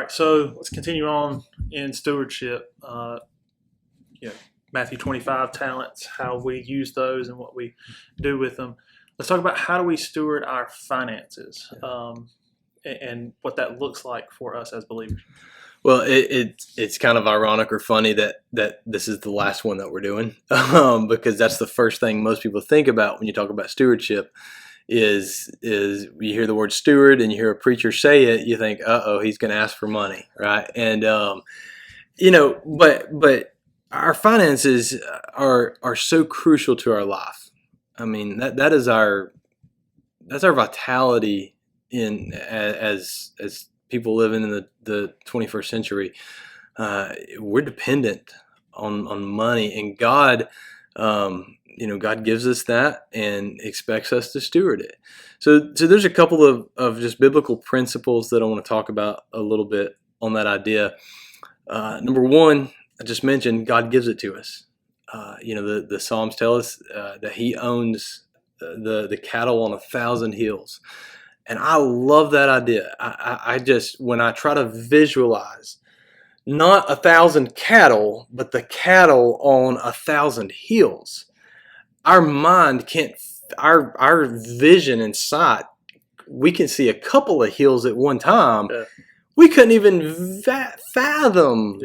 right, so let's continue on in stewardship. Matthew 25 talents, how we use those and what we do with them. Let's talk about how do we steward our finances and what that looks like for us as believers. Well, it's kind of ironic or funny that this is the last one that we're doing because that's the first thing most people think about when you talk about stewardship. Is you hear the word steward and you hear a preacher say it, you think, he's going to ask for money, right? And but our finances are so crucial to our life. I mean, that's our vitality as people living in the 21st century. We're dependent on money, and God. God gives us that and expects us to steward it. So there's a couple of just biblical principles that I want to talk about a little bit on that idea. Number one, I just mentioned God gives it to us. The Psalms tell us that He owns the cattle on 1,000 hills. And I love that idea. I just, when I try to visualize not 1,000 cattle, but the cattle on 1,000 hills, our mind can't, our vision and sight, we can see a couple of hills at one time. Yeah. We couldn't even fathom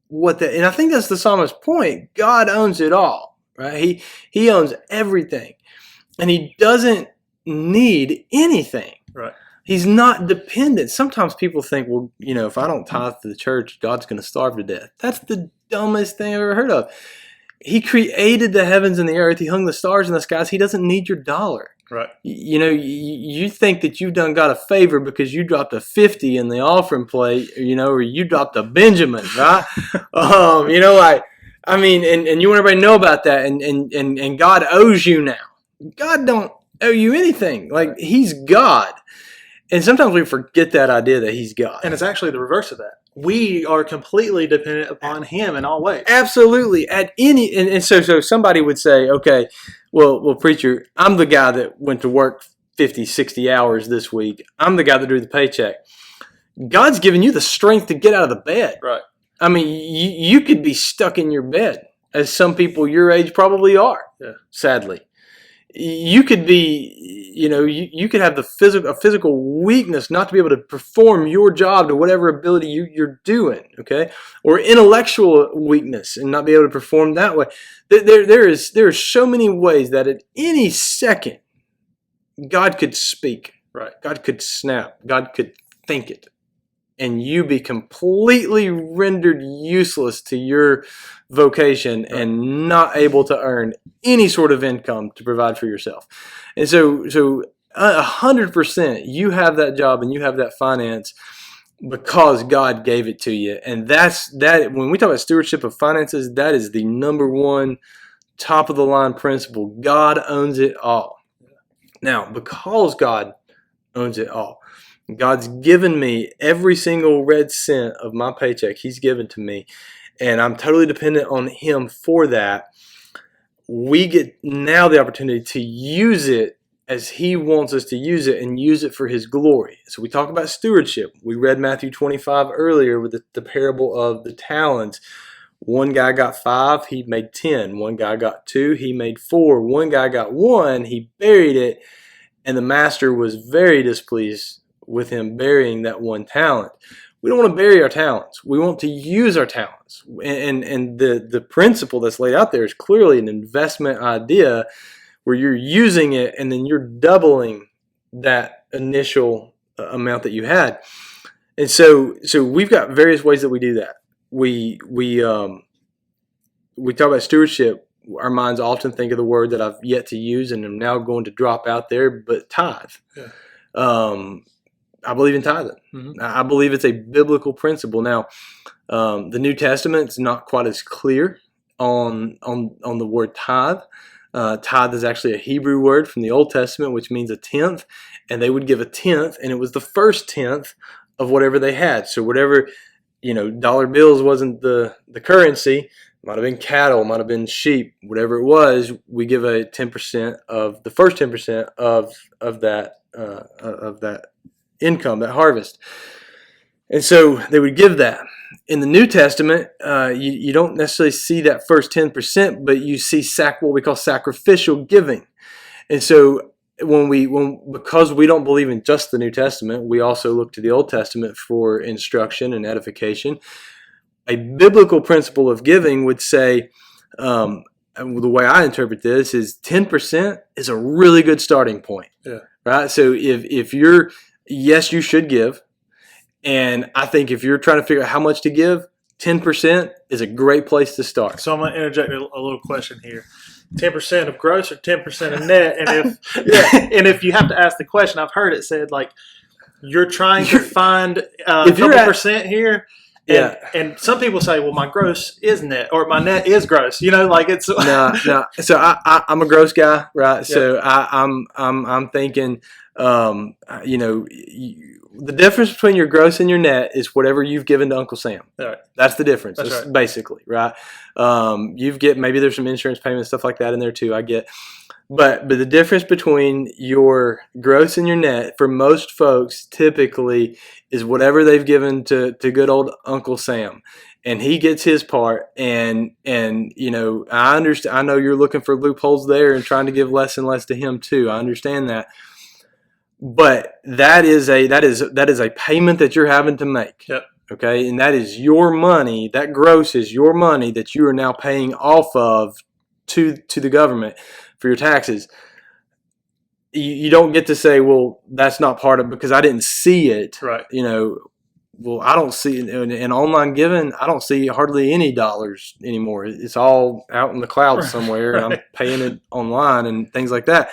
what that, and I think that's the psalmist's point. God owns it all, right? He owns everything, and He doesn't need anything. Right. He's not dependent. Sometimes people think, well, if I don't tithe to the church, God's going to starve to death. That's the dumbest thing I've ever heard of. He created the heavens and the earth. He hung the stars in the skies. He doesn't need your dollar. Right. You think that you've done God a favor because you dropped a 50 in the offering plate, or you dropped a Benjamin, right? And you want everybody to know about that. And God owes you now. God don't owe you anything. Like, He's God. And sometimes we forget that idea that He's God. And it's actually the reverse of that. We are completely dependent upon Him in all ways. Absolutely. And so somebody would say, okay, well, preacher, I'm the guy that went to work 50, 60 hours this week. I'm the guy that drew the paycheck. God's given you the strength to get out of the bed. Right. I mean, you could be stuck in your bed, as some people your age probably are, sadly. You could be, you could have a physical weakness not to be able to perform your job to whatever ability you're doing, okay? Or intellectual weakness and not be able to perform that way. There are so many ways that at any second, God could speak. Right. God could snap. God could think it. And you be completely rendered useless to your vocation and not able to earn any sort of income to provide for yourself. And so 100% you have that job and you have that finance because God gave it to you. And that's when we talk about stewardship of finances, that is the number one top of the line principle. God owns it all. Now, because God owns it all, God's given me every single red cent of my paycheck. He's given to me, and I'm totally dependent on Him for that. We get now the opportunity to use it as He wants us to use it and use it for His glory. So we talk about stewardship. We read Matthew 25 earlier with the parable of the talents. One guy got 5, he made 10. One guy got 2, he made 4. One guy got 1, he buried it, and the master was very displeased with him burying that 1 talent. We don't want to bury our talents. We want to use our talents. And the principle that's laid out there is clearly an investment idea where you're using it and then you're doubling that initial amount that you had. And so we've got various ways that we do that. We talk about stewardship. Our minds often think of the word that I've yet to use and I'm now going to drop out there, but tithe. Yeah. I believe in tithing. Mm-hmm. I believe it's a biblical principle. Now, the New Testament's not quite as clear on the word tithe. Tithe is actually a Hebrew word from the Old Testament, which means a tenth, and they would give a tenth, and it was the first tenth of whatever they had. So whatever, dollar bills wasn't the currency. Might have been cattle, might have been sheep, whatever it was. We give a 10% of the first 10% of that income, that harvest. And so they would give that. In the New Testament, you don't necessarily see that first 10%, but you see what we call sacrificial giving. And so because we don't believe in just the New Testament, we also look to the Old Testament for instruction and edification. A biblical principle of giving would say, the way I interpret this is 10% is a really good starting point. Yeah. Right? So if yes, you should give. And I think if you're trying to figure out how much to give, 10% is a great place to start. So I'm going to interject a little question here. 10% of gross or 10% of net? And if you have to ask the question, I've heard it said like you're trying to find a couple percent here. And some people say, well, my gross is net or my net is gross. Like it's no. So I'm a gross guy, right? Yeah. So I'm thinking, the difference between your gross and your net is whatever you've given to Uncle Sam. Right. That's the difference. That's right. Basically, right? Maybe there's some insurance payments, stuff like that in there too. I get, but the difference between your gross and your net for most folks typically is whatever they've given to good old Uncle Sam, and he gets his part. And I understand. I know you're looking for loopholes there and trying to give less and less to him too. I understand that. But that is a payment that you're having to make. Yep. Okay, and that is your money. That gross is your money that you are now paying off of to the government for your taxes. You don't get to say, well, that's not part of because I didn't see it. Right. Well, I don't see in online giving. I don't see hardly any dollars anymore. It's all out in the clouds somewhere, right. And I'm paying it online and things like that.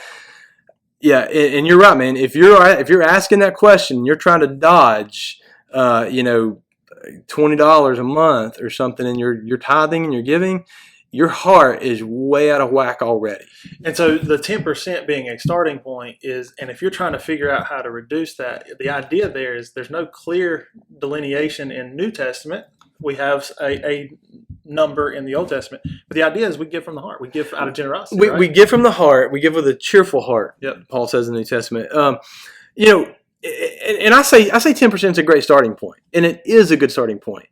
Yeah, and you're right, man. If you're asking that question, you're trying to dodge, $20 a month or something, and you're tithing and you're giving, your heart is way out of whack already. And so the 10% being a starting point is, and if you're trying to figure out how to reduce that, the idea there is there's no clear delineation in New Testament. We have a number in the Old Testament, but the idea is we give from the heart. We give out of generosity. We give from the heart. We give with a cheerful heart. Yep. Paul says in the New Testament. And I say 10% is a great starting point, and it is a good starting point.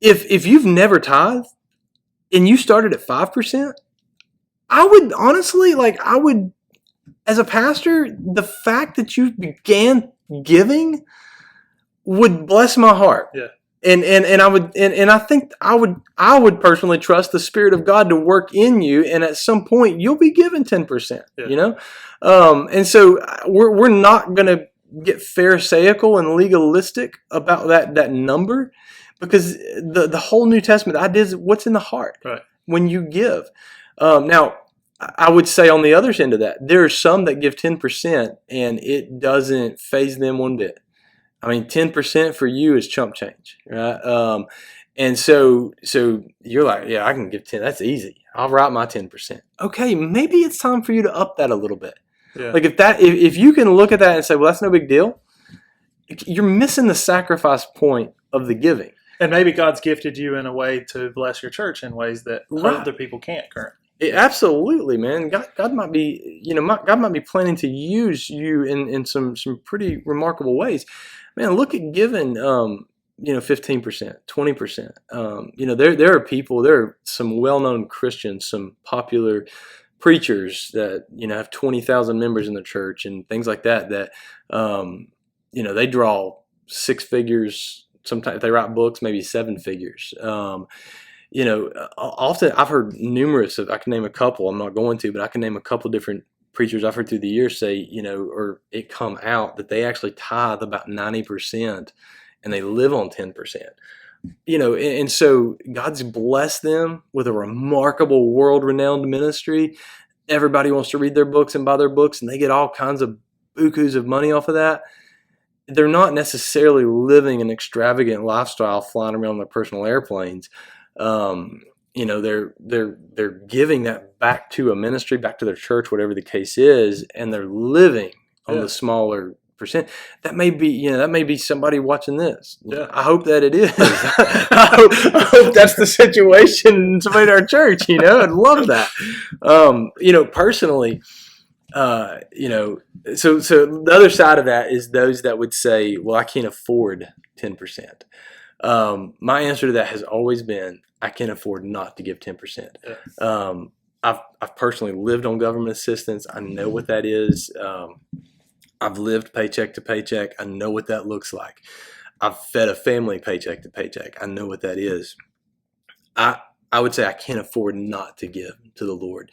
If you've never tithed and you started at 5%, I would honestly as a pastor, the fact that you began giving would bless my heart. Yeah. And I think I would personally trust the Spirit of God to work in you, and at some point you'll be given 10%. Yeah. And so we're not going to get pharisaical and legalistic about that number, because the whole New Testament idea is what's in the heart when you give. Now, I would say on the other end of that, there are some that give 10% and it doesn't faze them one bit. I mean, 10% for you is chump change, right? And so you're like, yeah, I can give 10. That's easy. I'll write my 10%. Okay, maybe it's time for you to up that a little bit. Yeah. Like if you can look at that and say, well, that's no big deal, you're missing the sacrifice point of the giving. And maybe God's gifted you in a way to bless your church in ways that other people can't currently. Absolutely, man. God might be, God might be planning to use you in some pretty remarkable ways. Man, look at giving, 15%, 20%. There are people, there are some well-known Christians, some popular preachers that, have 20,000 members in the church and things like that, they draw six figures. Sometimes they write books, maybe seven figures. Often I've heard numerous I can name a couple, I'm not going to, but I can name a couple different preachers I've heard through the years say, or it come out that they actually tithe about 90% and they live on 10%. And so God's blessed them with a remarkable world-renowned ministry. Everybody wants to read their books and buy their books, and they get all kinds of bukus of money off of that. They're not necessarily living an extravagant lifestyle, flying around on their personal airplanes. They're giving that back to a ministry, back to their church, whatever the case is, and they're living on the smaller percent. That may be somebody watching this. Yeah. I hope that it is. I hope that's the situation in somebody in our church. I'd love that. Personally, so the other side of that is those that would say, well, I can't afford 10%? My answer to that has always been, I can't afford not to give 10%. Yeah. I've personally lived on government assistance. I know what that is. I've lived paycheck to paycheck. I know what that looks like. I've fed a family paycheck to paycheck. I know what that is. I would say I can't afford not to give to the Lord.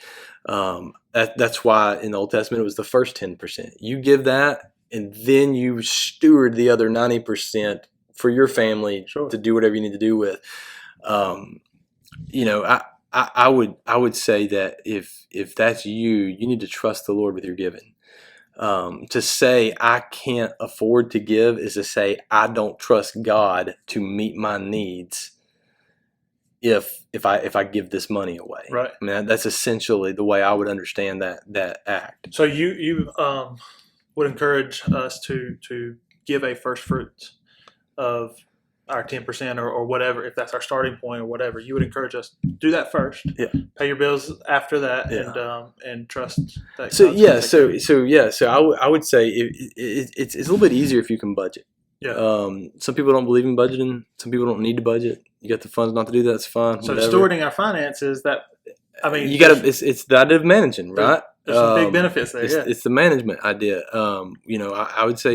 That's why in the Old Testament it was the first 10%. You give that, and then you steward the other 90% for your family Sure. to do whatever you need to do with. I would say that if that's you need to trust the Lord with your giving. To say I can't afford to give is to say I don't trust God to meet my needs if I give this money away. Right. I mean, that's essentially the way I would understand that act. So you would encourage us to give a first fruits of our 10% or whatever, if that's our starting point or whatever. You would encourage us to do that first. Yeah. Pay your bills after that. Yeah. And trust that. So I would say it's a little bit easier if you can budget. Yeah. Some people don't believe in budgeting. Some people don't need to budget. You got the funds not to do that. It's fine. So whatever. stewarding our finances, you got to. It's the idea of managing, right? There's some big benefits there. It's the management idea. I would say,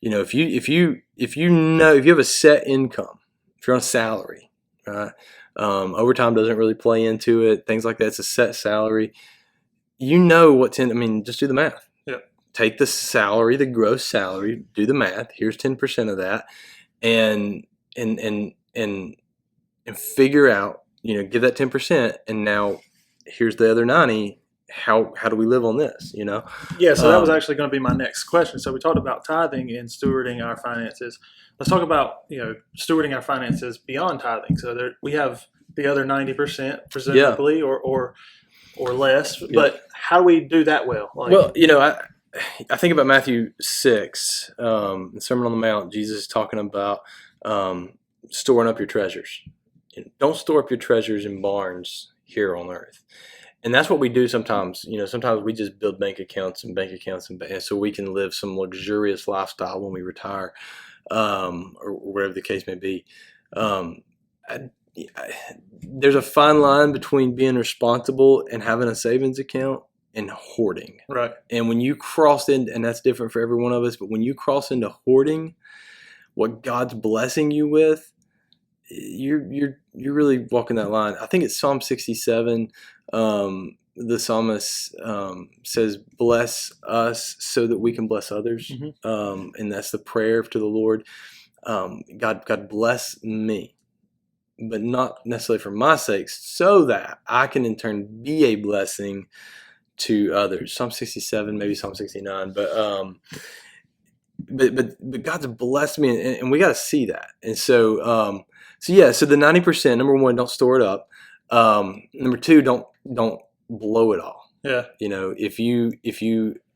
if you have a set income, if you're on a salary, right? Overtime doesn't really play into it. Things like that. It's a set salary. Just do the math. Yeah. Take the salary, the gross salary, do the math. Here's 10% of that, and figure out, give that 10%, and now here's the other 90. How do we live on this? Yeah. So that was actually going to be my next question. So we talked about tithing and stewarding our finances. Let's talk about stewarding our finances beyond tithing. So we have the other 90%, presumably, or less. Yeah. But how do we do that well? I think about Matthew 6, the Sermon on the Mount. Jesus is talking about storing up your treasures. Don't store up your treasures in barns here on earth. And that's what we do sometimes. Sometimes we just build bank accounts and so we can live some luxurious lifestyle when we retire, or whatever the case may be. There's a fine line between being responsible and having a savings account and hoarding. Right. And when you cross in, and that's different for every one of us, but when you cross into hoarding, what God's blessing you with, you're really walking that line. I think it's Psalm 67. The psalmist says, "Bless us so that we can bless others," and that's the prayer to the Lord. God bless me, but not necessarily for my sake, so that I can in turn be a blessing to others. Psalm 67, maybe Psalm 69, but God's blessed me, and we got to see that. And so the 90%. Number one, don't store it up. Number two, don't blow it all. Yeah. If you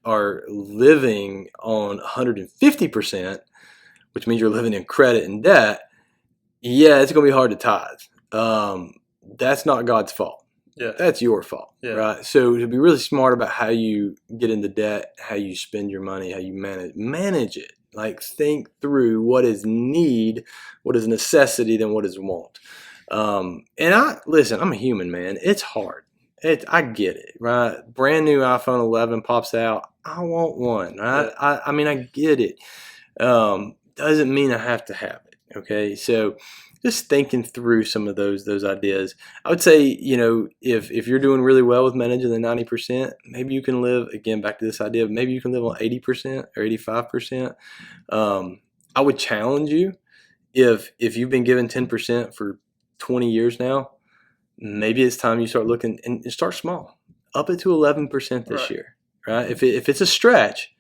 are living on 150%, which means you're living in credit and debt, it's going to be hard to tithe. That's not God's fault. Yeah. That's your fault. Yeah. Right. So to be really smart about how you get into debt, how you spend your money, how you manage it. Like, think through what is need, what is necessity, then what is want. I'm a human, man. It's hard. I get it, right? Brand new iPhone 11 pops out. I want one, right? Yeah. I get it. Doesn't mean I have to have it. Okay. So just thinking through some of those ideas. I would say, if you're doing really well with managing the 90%, maybe you can live, again, back to this idea, maybe you can live on 80% or 85%. I would challenge you, if you've been given 10% for 20 years now, maybe it's time you start looking and start small. Up it to 11% this year, right? If it's a stretch,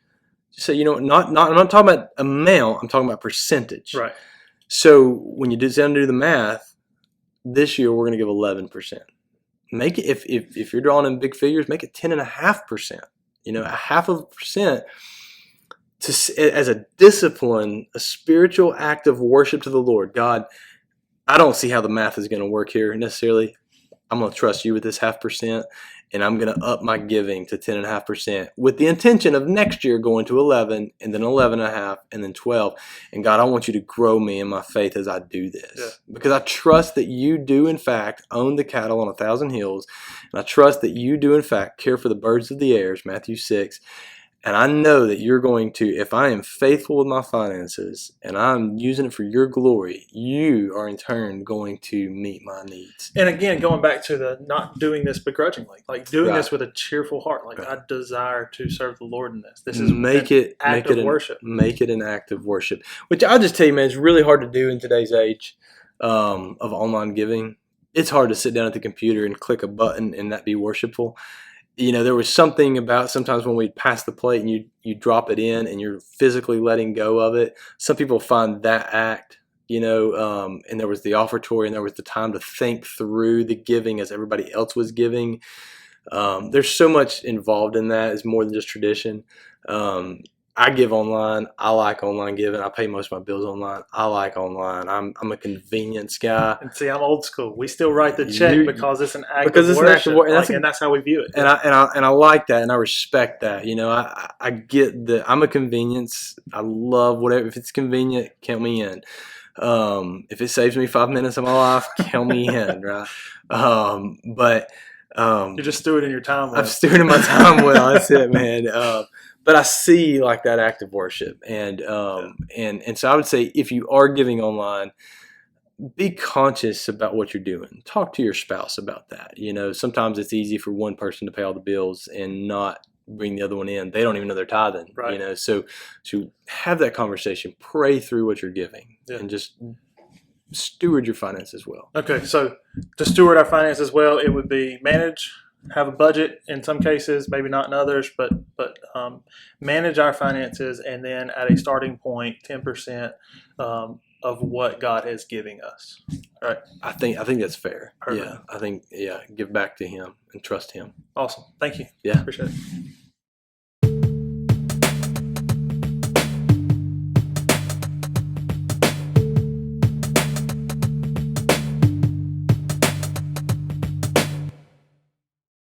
just say, I'm not talking about amount, I'm talking about percentage. Right. So when you sit down to do the math, this year we're going to give 11%. Make it, if you're drawing in big figures, make it 10.5%. A 0.5% as a discipline, a spiritual act of worship to the Lord. God, I don't see how the math is going to work here necessarily. I'm going to trust you with this 0.5%, and I'm going to up my giving to 10.5% with the intention of next year going to 11, and then 11.5, and then 12. And God, I want you to grow me in my faith as I do this, because I trust that you do in fact own the cattle on 1,000 hills, and I trust that you do in fact care for the birds of the air, Matthew 6. And I know that you're going to, if I am faithful with my finances and I'm using it for your glory, you are in turn going to meet my needs. And again, going back to the not doing this begrudgingly, like doing this with a cheerful heart. Like I desire to serve the Lord in this. This is make it worship. Make it an act of worship. Which I'll just tell you, man, it's really hard to do in today's age of online giving. It's hard to sit down at the computer and click a button and that be worshipful. You know, there was something about sometimes when we'd pass the plate and you drop it in and you're physically letting go of it. Some people find that act, you know, and there was the offertory and there was the time to think through the giving as everybody else was giving. There's so much involved in that. It's more than just tradition. I give online. I like online giving. I pay most of my bills online. I like online. I'm a convenience guy. And see, I'm old school. We still write the check because it's an act of worship. And that's how we view it. And I like that, and I respect that. You know, I get that. I'm a convenience. I love whatever. If it's convenient, count me in. If it saves me 5 minutes of my life, count me in, right? But you're just stewarding your time well. I'm stewarding my time well. That's it, man. But I see like that act of worship, and so I would say if you are giving online, be conscious about what you're doing. Talk to your spouse about that. You know, sometimes it's easy for one person to pay all the bills and not bring the other one in. They don't even know they're tithing. Right. You know, so have that conversation. Pray through what you're giving, and just steward your finances well. Okay, so to steward our finances well, it would be have a budget in some cases, maybe not in others, but manage our finances, and then at a starting point, 10% of what God is giving us. All right. I think that's fair. Perfect. Yeah, I think give back to Him and trust Him. Awesome. Thank you. Yeah, appreciate it.